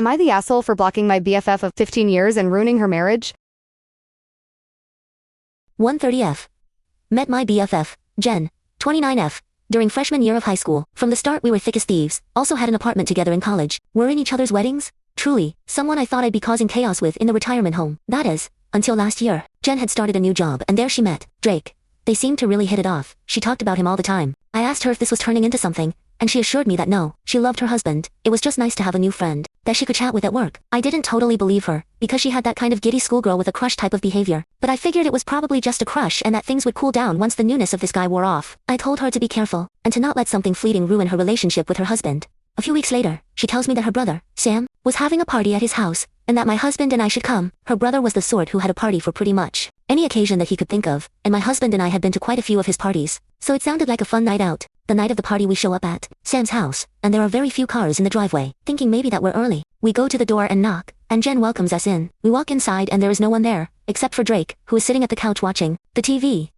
Am I the asshole for blocking my BFF of 15 years and ruining her marriage? 130F. Met my BFF, Jen, 29F, during freshman year of high school. From the start we were thick as thieves, also had an apartment together in college, were in each other's weddings. Truly, someone I thought I'd be causing chaos with in the retirement home. That is, until last year. Jen had started a new job and there she met Drake. They seemed to really hit it off. She talked about him all the time. I asked her if this was turning into something, and she assured me that no, she loved her husband. It was just nice to have a new friend that she could chat with at work. I didn't totally believe her, because she had that kind of giddy schoolgirl with a crush type of behavior, but I figured it was probably just a crush and that things would cool down once the newness of this guy wore off. I told her to be careful, and to not let something fleeting ruin her relationship with her husband. A few weeks later, she tells me that her brother, Sam, was having a party at his house, and that my husband and I should come. Her brother was the sort who had a party for pretty much any occasion that he could think of, and my husband and I had been to quite a few of his parties, so it sounded like a fun night out. The night of the party we show up at Sam's house, and there are very few cars in the driveway. Thinking maybe that we're early, we go to the door and knock, and Jen welcomes us in. We walk inside and there is no one there, except for Drake, who is sitting at the couch watching the TV.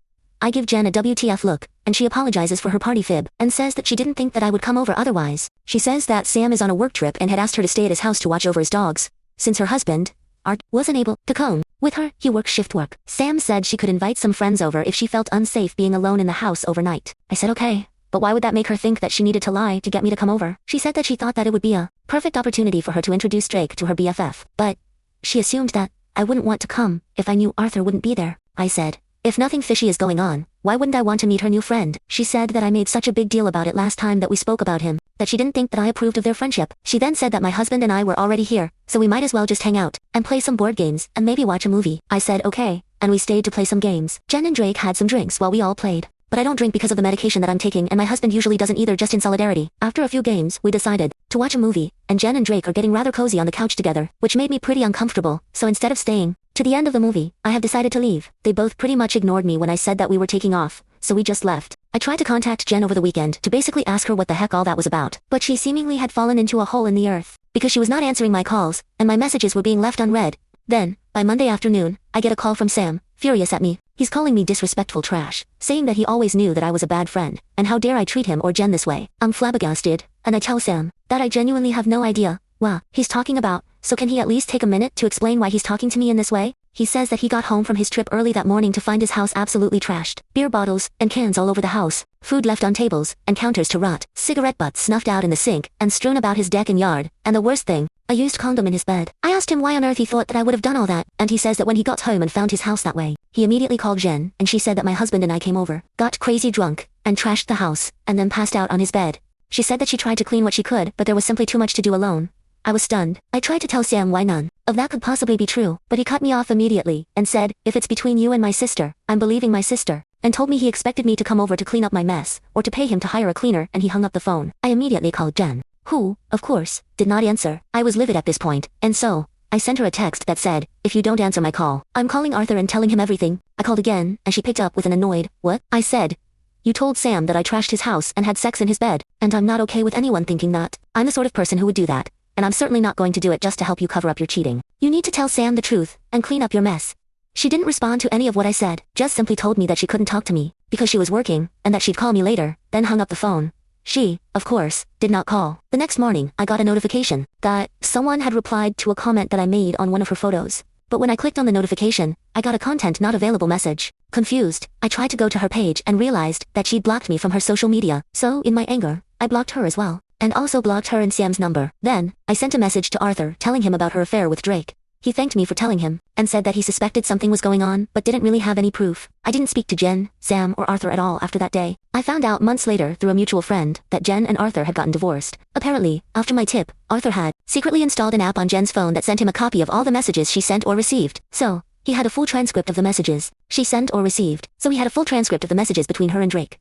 I give Jen a WTF look, and she apologizes for her party fib, and says that she didn't think that I would come over otherwise. She says that Sam is on a work trip and had asked her to stay at his house to watch over his dogs, since her husband, Art, wasn't able to come with her. He works shift work. Sam said she could invite some friends over if she felt unsafe being alone in the house overnight. I said okay, but why would that make her think that she needed to lie to get me to come over? She said that she thought that it would be a perfect opportunity for her to introduce Drake to her BFF, but she assumed that I wouldn't want to come if I knew Arthur wouldn't be there. I said, if nothing fishy is going on, why wouldn't I want to meet her new friend? She said that I made such a big deal about it last time that we spoke about him, that she didn't think that I approved of their friendship. She then said that my husband and I were already here, so we might as well just hang out, and play some board games, and maybe watch a movie. I said okay, and we stayed to play some games. Jen and Drake had some drinks while we all played. But I don't drink because of the medication that I'm taking, and my husband usually doesn't either, just in solidarity. After a few games, we decided to watch a movie, and Jen and Drake are getting rather cozy on the couch together, which made me pretty uncomfortable, so instead of staying to the end of the movie, I have decided to leave. They both pretty much ignored me when I said that we were taking off, so we just left. I tried to contact Jen over the weekend to basically ask her what the heck all that was about, but she seemingly had fallen into a hole in the earth, because she was not answering my calls, and my messages were being left unread. Then, by Monday afternoon, I get a call from Sam, furious at me. He's calling me disrespectful trash, saying that he always knew that I was a bad friend, and how dare I treat him or Jen this way. I'm flabbergasted, and I tell Sam that I genuinely have no idea what he's talking about, so can he at least take a minute to explain why he's talking to me in this way? He says that he got home from his trip early that morning to find his house absolutely trashed. Beer bottles and cans all over the house, food left on tables and counters to rot, cigarette butts snuffed out in the sink and strewn about his deck and yard, and the worst thing, a used condom in his bed. I asked him why on earth he thought that I would have done all that, and he says that when he got home and found his house that way, he immediately called Jen, and she said that my husband and I came over, got crazy drunk, and trashed the house, and then passed out on his bed. She said that she tried to clean what she could, but there was simply too much to do alone. I was stunned. I tried to tell Sam why none of that could possibly be true, but he cut me off immediately, and said, if it's between you and my sister, I'm believing my sister, and told me he expected me to come over to clean up my mess, or to pay him to hire a cleaner, and he hung up the phone. I immediately called Jen, who, of course, did not answer. I was livid at this point, and so, I sent her a text that said, if you don't answer my call, I'm calling Arthur and telling him everything. I called again, and she picked up with an annoyed, what? I said, you told Sam that I trashed his house and had sex in his bed, and I'm not okay with anyone thinking that. I'm the sort of person who would do that, and I'm certainly not going to do it just to help you cover up your cheating. You need to tell Sam the truth, and clean up your mess. She didn't respond to any of what I said, just simply told me that she couldn't talk to me, because she was working, and that she'd call me later, then hung up the phone. She, of course, did not call. The next morning, I got a notification that someone had replied to a comment that I made on one of her photos. But when I clicked on the notification, I got a content not available message. Confused, I tried to go to her page and realized that she'd blocked me from her social media, so in my anger, I blocked her as well, and also blocked her and Sam's number. Then, I sent a message to Arthur telling him about her affair with Drake. He thanked me for telling him, and said that he suspected something was going on, but didn't really have any proof. I didn't speak to Jen, Sam, or Arthur at all after that day. I found out months later through a mutual friend that Jen and Arthur had gotten divorced. Apparently, after my tip, Arthur had secretly installed an app on Jen's phone that sent him a copy of all the messages she sent or received. So, he had a full transcript of the messages she sent or received. So he had a full transcript of the messages between her and Drake.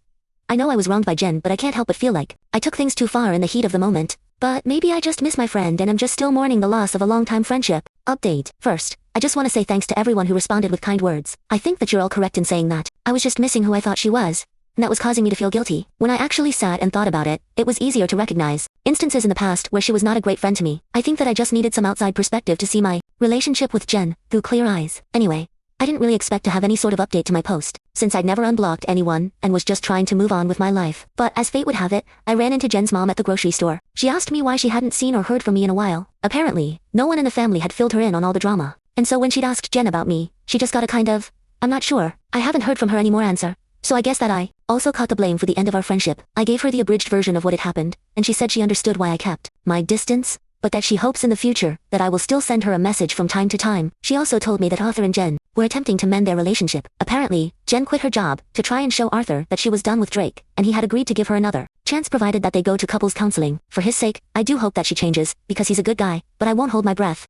I know I was wronged by Jen, but I can't help but feel like I took things too far in the heat of the moment. But maybe I just miss my friend and I'm just still mourning the loss of a long-time friendship. Update. First, I just want to say thanks to everyone who responded with kind words. I think that you're all correct in saying that. I was just missing who I thought she was, and that was causing me to feel guilty. When I actually sat and thought about it, it was easier to recognize instances in the past where she was not a great friend to me. I think that I just needed some outside perspective to see my relationship with Jen through clear eyes. Anyway, I didn't really expect to have any sort of update to my post, since I'd never unblocked anyone and was just trying to move on with my life. But as fate would have it, I ran into Jen's mom at the grocery store. She asked me why she hadn't seen or heard from me in a while. Apparently, no one in the family had filled her in on all the drama. And so when she'd asked Jen about me, she just got a kind of, "I'm not sure, I haven't heard from her anymore" answer. So I guess that I also caught the blame for the end of our friendship. I gave her the abridged version of what had happened, and she said she understood why I kept my distance, but that she hopes in the future that I will still send her a message from time to time. She also told me that Arthur and Jen were attempting to mend their relationship. Apparently, Jen quit her job to try and show Arthur that she was done with Drake, and he had agreed to give her another chance provided that they go to couples counseling. For his sake, I do hope that she changes, because he's a good guy, but I won't hold my breath.